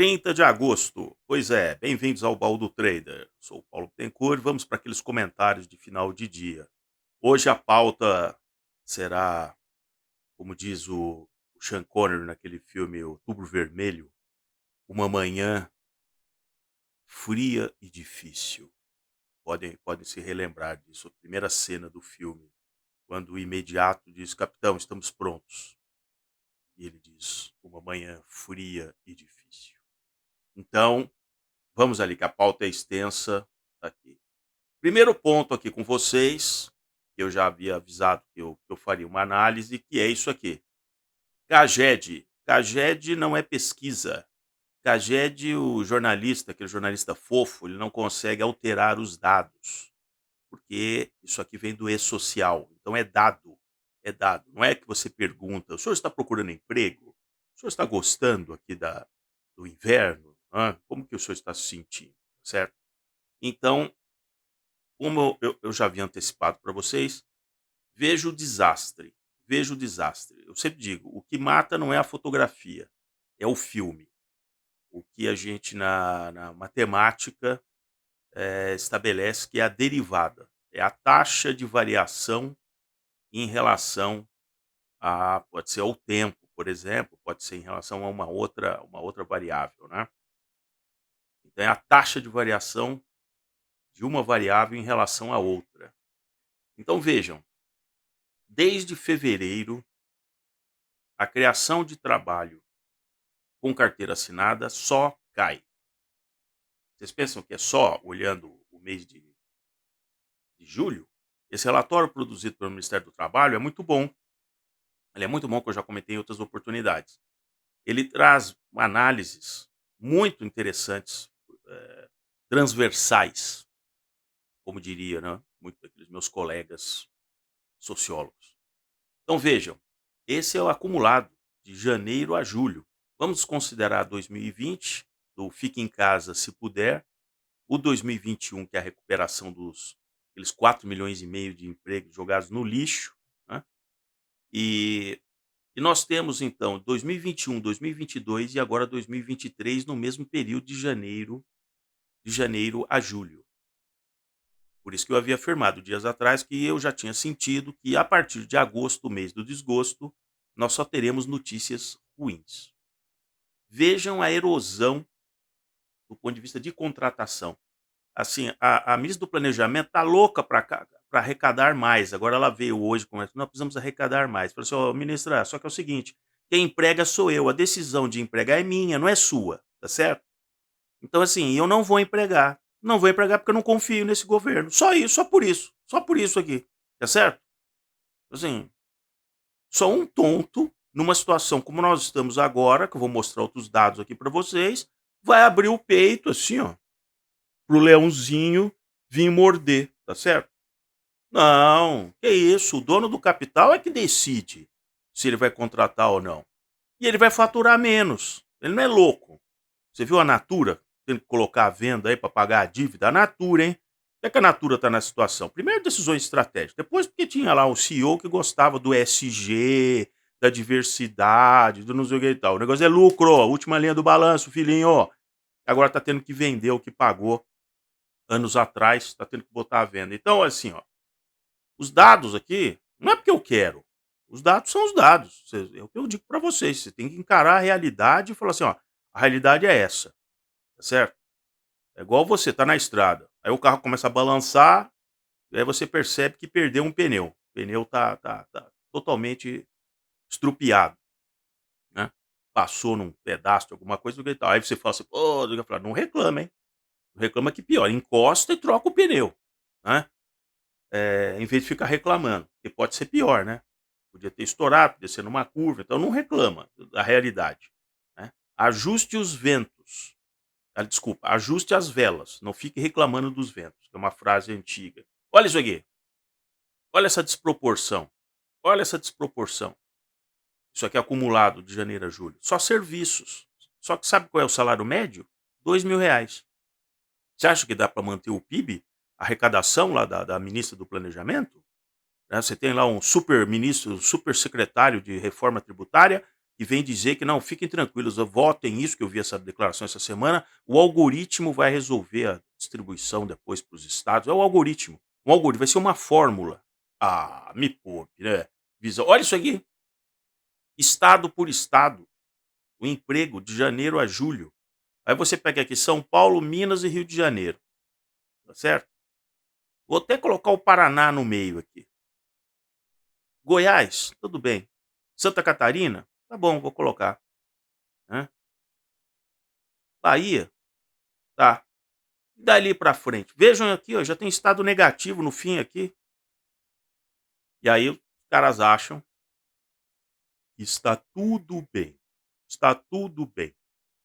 30 de agosto. Pois é, bem-vindos ao Baú do Trader. Sou o Paulo Bittencourt, vamos para aqueles comentários de final de dia. Hoje a pauta será, como diz o Sean Connery naquele filme Outubro Vermelho, uma manhã fria e difícil. Podem se relembrar disso, a primeira cena do filme, quando o imediato diz: Capitão, estamos prontos. E ele diz: uma manhã fria e difícil. Então, vamos ali, que a pauta é extensa. Tá aqui. Primeiro ponto aqui com vocês, que eu já havia avisado que eu faria uma análise, que é isso aqui. CAGED. CAGED não é pesquisa. CAGED, o jornalista, aquele jornalista fofo, ele não consegue alterar os dados, porque isso aqui vem do e-social. Então é dado. É dado. Não é que você pergunta: o senhor está procurando emprego? O senhor está gostando aqui do inverno? Como que o senhor está se sentindo? Certo? Então, como eu já havia antecipado para vocês, vejo o desastre. Vejo o desastre. Eu sempre digo: o que mata não é a fotografia, é o filme. O que a gente na matemática estabelece que é a derivada. É a taxa de variação em relação pode ser ao tempo, por exemplo, pode ser em relação a uma outra variável, né? Então é a taxa de variação de uma variável em relação à outra. Então vejam, desde fevereiro, a criação de trabalho com carteira assinada só cai. Vocês pensam que é só olhando o mês de julho? Esse relatório produzido pelo Ministério do Trabalho é muito bom. Ele é muito bom, que eu já comentei em outras oportunidades. Ele traz análises muito interessantes, transversais, como diria, né, muitos daqueles meus colegas sociólogos. Então vejam, esse é o acumulado de janeiro a julho. Vamos considerar 2020, do fique em casa se puder, o 2021, que é a recuperação dos aqueles 4,5 milhões de empregos jogados no lixo, né, e nós temos então 2021, 2022 e agora 2023 no mesmo período de janeiro a julho. Por isso que eu havia afirmado dias atrás que eu já tinha sentido que a partir de agosto, o mês do desgosto, nós só teremos notícias ruins. Vejam a erosão do ponto de vista de contratação. Assim, a ministra do Planejamento está louca para arrecadar mais. Agora ela veio hoje com nós precisamos arrecadar mais. Falou assim: "Ó, ministra, só que é o seguinte, quem emprega sou eu, a decisão de empregar é minha, não é sua, tá certo? Então, assim, eu não vou empregar. Não vou empregar porque eu não confio nesse governo. Só isso, só por isso. Só por isso aqui, tá certo? Assim, só um tonto, numa situação como nós estamos agora, que eu vou mostrar outros dados aqui para vocês, vai abrir o peito assim, ó, pro leãozinho vir morder, tá certo? Não, que isso, o dono do capital é que decide se ele vai contratar ou não. E ele vai faturar menos. Ele não é louco. Você viu a Natura tendo que colocar a venda aí para pagar a dívida? A Natura, hein? Por que a Natura está nessa situação? Primeiro, decisões estratégicas. Depois, porque tinha lá um CEO que gostava do SG, da diversidade, do não sei o que e tal. O negócio é lucro, ó, última linha do balanço, filhinho. Agora está tendo que vender o que pagou anos atrás, está tendo que botar à venda. Então, assim, ó, os dados aqui, não é porque eu quero. Os dados são os dados. É o que eu digo para vocês. Você tem que encarar a realidade e falar assim: ó, a realidade é essa, tá certo? É igual você tá na estrada, aí o carro começa a balançar, e aí você percebe que perdeu um pneu. O pneu tá totalmente estrupiado, né? Passou num pedaço de alguma coisa e tal. Aí você fala assim: "Pô", não reclama, hein? Não reclama que pior, encosta e troca o pneu, né? Em vez de ficar reclamando, porque pode ser pior, né? Podia ter estourado, podia ser numa curva, então não reclama da realidade, né? Ajuste os ventos. Desculpa, ajuste as velas, não fique reclamando dos ventos, que é uma frase antiga. Olha isso aqui, olha essa desproporção, olha essa desproporção. Isso aqui é acumulado de janeiro a julho. Só serviços. Só que sabe qual é o salário médio? R$ 2.000. Você acha que dá para manter o PIB? A arrecadação lá da ministra do Planejamento? Né? Você tem lá um super ministro, super secretário de reforma tributária, que vem dizer que: "Não, fiquem tranquilos, votem isso", que eu vi essa declaração essa semana, "o algoritmo vai resolver a distribuição depois para os estados", é o algoritmo, vai ser uma fórmula. Ah, me poupe, né. Visão olha isso aqui, estado por estado, o emprego de janeiro a julho. Aí você pega aqui São Paulo, Minas e Rio de Janeiro, tá certo? Vou até colocar o Paraná no meio aqui. Goiás, tudo bem. Santa Catarina, tá bom, vou colocar, né. Bahia, tá. Dali pra frente, vejam aqui, ó, já tem estado negativo no fim aqui, e aí os caras acham que está tudo bem, está tudo bem.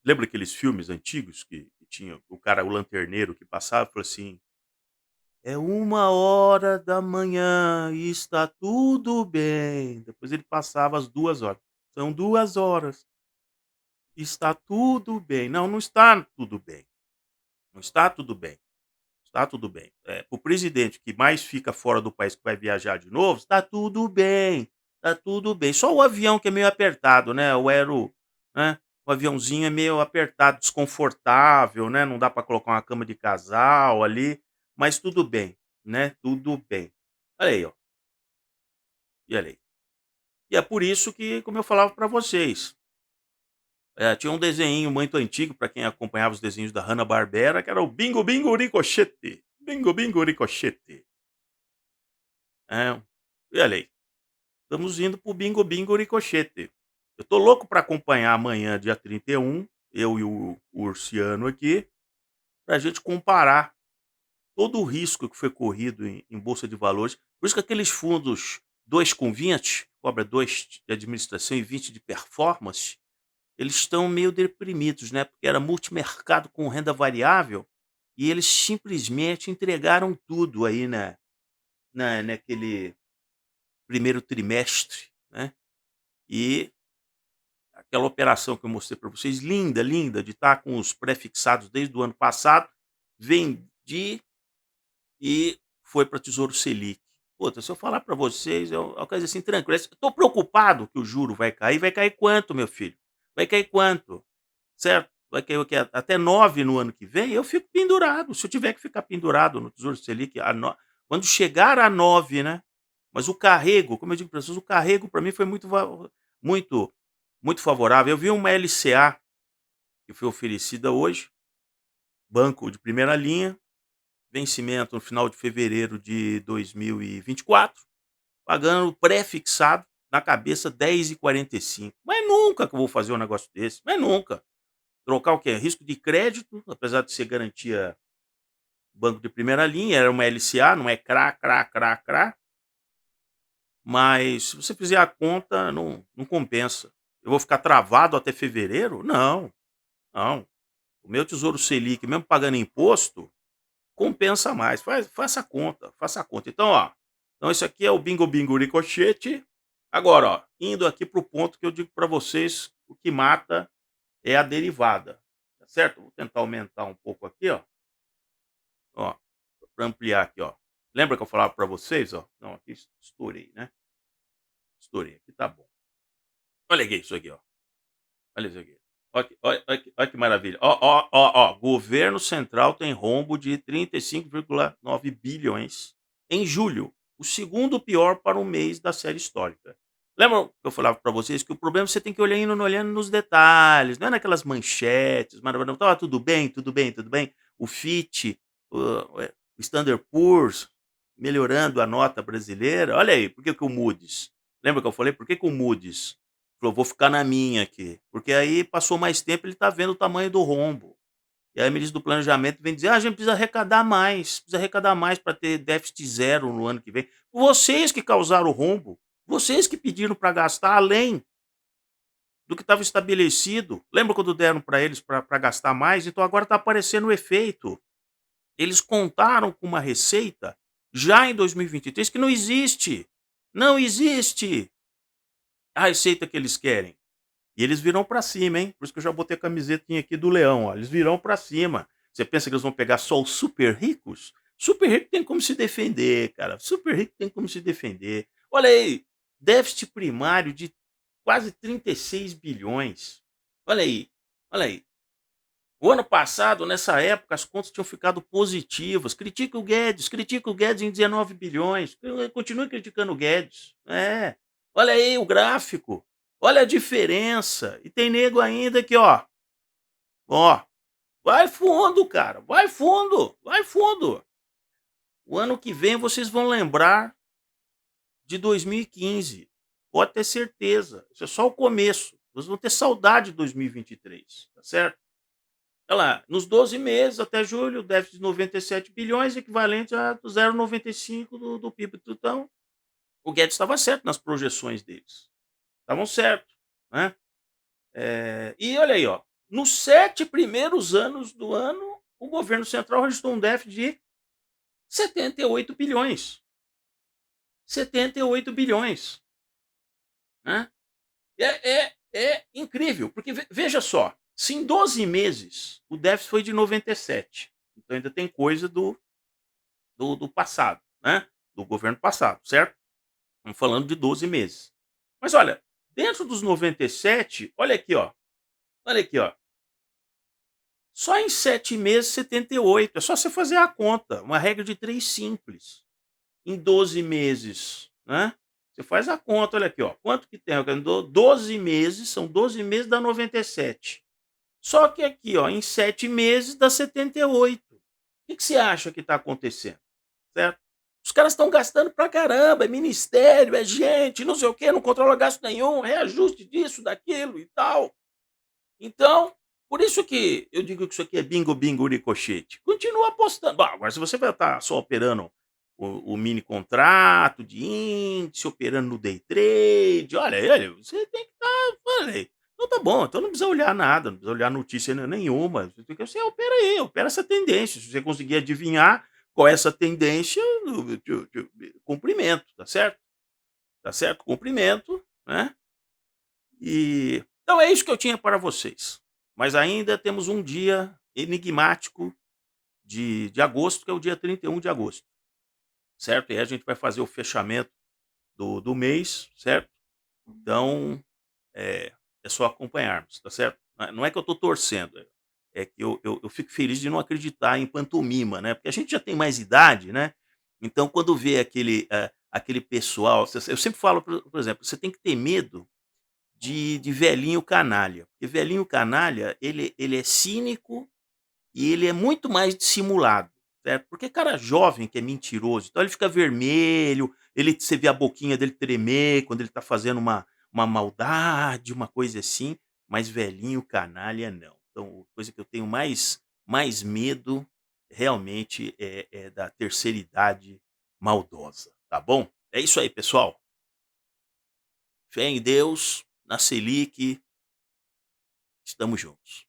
Lembra aqueles filmes antigos que tinha o cara, o lanterneiro que passava e falou assim: "É 1h e está tudo bem", depois ele passava as 2 horas, "São 2 horas, está tudo bem", não, não está tudo bem, não está tudo bem. Está tudo bem. O presidente que mais fica fora do país, que vai viajar de novo, está tudo bem, está tudo bem. Só o avião que é meio apertado, né, né, o aviãozinho é meio apertado, desconfortável, né, não dá para colocar uma cama de casal ali, mas tudo bem, né, tudo bem. Olha aí, ó, e olha aí. E é por isso que, como eu falava para vocês, tinha um desenho muito antigo, para quem acompanhava os desenhos da Hanna-Barbera, que era o Bingo Bingo Ricochete. Bingo Bingo Ricochete. É, e olha aí, estamos indo para o Bingo Bingo Ricochete. Eu tô louco para acompanhar amanhã, dia 31, eu e o Ursiano aqui, pra gente comparar todo o risco que foi corrido em bolsa de valores. Por isso que aqueles fundos 2 com 20, cobra 2 de administração e 20 de performance, eles estão meio deprimidos, né, porque era multimercado com renda variável, e eles simplesmente entregaram tudo aí naquele primeiro trimestre, né. E aquela operação que eu mostrei para vocês, linda, linda, de estar com os pré-fixados desde o ano passado, vendi e foi para Tesouro Selic. Puta, se eu falar para vocês, é uma coisa assim tranquila. Eu tô preocupado que o juro vai cair quanto, meu filho? Vai cair quanto? Certo? Vai cair o quê? Até 9 no ano que vem, eu fico pendurado. Se eu tiver que ficar pendurado no Tesouro Selic, quando chegar a 9, né? Mas o carrego, como eu digo para vocês, o carrego para mim foi muito, muito favorável. Eu vi uma LCA que foi oferecida hoje, banco de primeira linha, vencimento no final de fevereiro de 2024, pagando pré-fixado na cabeça 10,45. Mas nunca que eu vou fazer um negócio desse, mas nunca. Trocar o quê? Risco de crédito, apesar de ser garantia banco de primeira linha, era uma LCA, não é CRA, CRA, CRA, CRA, mas se você fizer a conta, não compensa. Eu vou ficar travado até fevereiro? Não, não. O meu Tesouro Selic, mesmo pagando imposto, compensa mais. Faça a conta, faça a conta. Então, ó, então esse aqui é o Bingo Bingo Ricochete. Agora, ó, indo aqui para o ponto que eu digo para vocês, o que mata é a derivada, tá certo? Vou tentar aumentar um pouco aqui, ó, para ampliar aqui, ó. Lembra que eu falava para vocês, ó? Não, aqui estourei, né? Estourei, aqui tá bom. Olha aqui isso aqui, ó. Olha isso aqui. Olha que maravilha. Ó, governo central tem rombo de 35,9 bilhões em julho, o segundo pior para um mês da série histórica. Lembra que eu falava para vocês que o problema você tem que olhar indo olhando nos detalhes, não é naquelas manchetes, maravilhoso. Tá tudo bem, tudo bem, tudo bem. O Fitch, o Standard Poor's melhorando a nota brasileira. Olha aí, por que que o Moody's? Lembra que eu falei por que que o Moody's falou: "Vou ficar na minha aqui", porque aí passou mais tempo, ele está vendo o tamanho do rombo. E aí o ministro do planejamento vem dizer: "Ah, a gente precisa arrecadar mais para ter déficit zero no ano que vem". Vocês que causaram o rombo, vocês que pediram para gastar além do que estava estabelecido. Lembra quando deram para eles para gastar mais? Então agora está aparecendo o efeito. Eles contaram com uma receita já em 2023 que não existe. Não existe a receita que eles querem. E eles virão pra cima, hein. Por isso que eu já botei a camisetinha aqui do leão, ó, eles virão pra cima. Você pensa que eles vão pegar só os super ricos? Super rico tem como se defender, cara, super rico tem como se defender. Olha aí, déficit primário de quase 36 bilhões. Olha aí, olha aí. O ano passado, nessa época, as contas tinham ficado positivas. Critica o Guedes em 19 bilhões. Continue criticando o Guedes. É. Olha aí o gráfico. Olha a diferença. E tem nego ainda que, ó, vai fundo, cara. Vai fundo, vai fundo. O ano que vem vocês vão lembrar de 2015. Pode ter certeza. Isso é só o começo. Vocês vão ter saudade de 2023, tá certo? Olha lá, nos 12 meses até julho, déficit de 97 bilhões, equivalente a 0,95 do PIB. Então, o Guedes estava certo nas projeções deles. Estavam certos, né? E olha aí, nos 7 primeiros anos do ano, o governo central registrou um déficit de 78 bilhões. 78 bilhões. Né? É incrível, porque veja só, se em 12 meses o déficit foi de 97, então ainda tem coisa do passado, né? Do governo passado, certo? Estamos falando de 12 meses. Mas olha, dentro dos 97, olha aqui, ó. Só em 7 meses 78. É só você fazer a conta. Uma regra de 3 simples. Em 12 meses, né? Você faz a conta, olha aqui, ó. Quanto que tem? 12 meses, são 12 meses dá 97. Só que aqui, ó, em 7 meses dá 78. O que você acha que está acontecendo? Certo? Os caras estão gastando pra caramba, é ministério, é gente, não sei o quê, não controla gasto nenhum, reajuste disso, daquilo e tal. Então, por isso que eu digo que isso aqui é bingo, bingo, ricochete. Continua apostando. Bom, agora, se você vai estar só operando o mini contrato de índice, operando no day trade, olha, você tem que estar. Falei. Então tá bom, então não precisa olhar nada, não precisa olhar notícia nenhuma. Você opera aí, opera essa tendência. Se você conseguir adivinhar qual é essa tendência, cumprimento, tá certo? Tá certo? Cumprimento, né? E então é isso que eu tinha para vocês. Mas ainda temos um dia enigmático de agosto, que é o dia 31 de agosto, certo? E aí a gente vai fazer o fechamento do mês, certo? Então, é, é só acompanharmos, tá certo? Não é que eu tô torcendo, é que eu fico feliz de não acreditar em pantomima, né? Porque a gente já tem mais idade, né? Então, quando vê aquele pessoal, eu sempre falo, por exemplo, você tem que ter medo de velhinho canalha. Porque velhinho canalha, ele é cínico e ele é muito mais dissimulado, certo? Porque cara jovem que é mentiroso, então ele fica vermelho, você vê a boquinha dele tremer quando ele tá fazendo uma maldade, uma coisa assim, mas velhinho canalha não. Então, a coisa que eu tenho mais medo realmente é da terceira idade maldosa, tá bom? É isso aí, pessoal. Fé em Deus, na Selic, estamos juntos.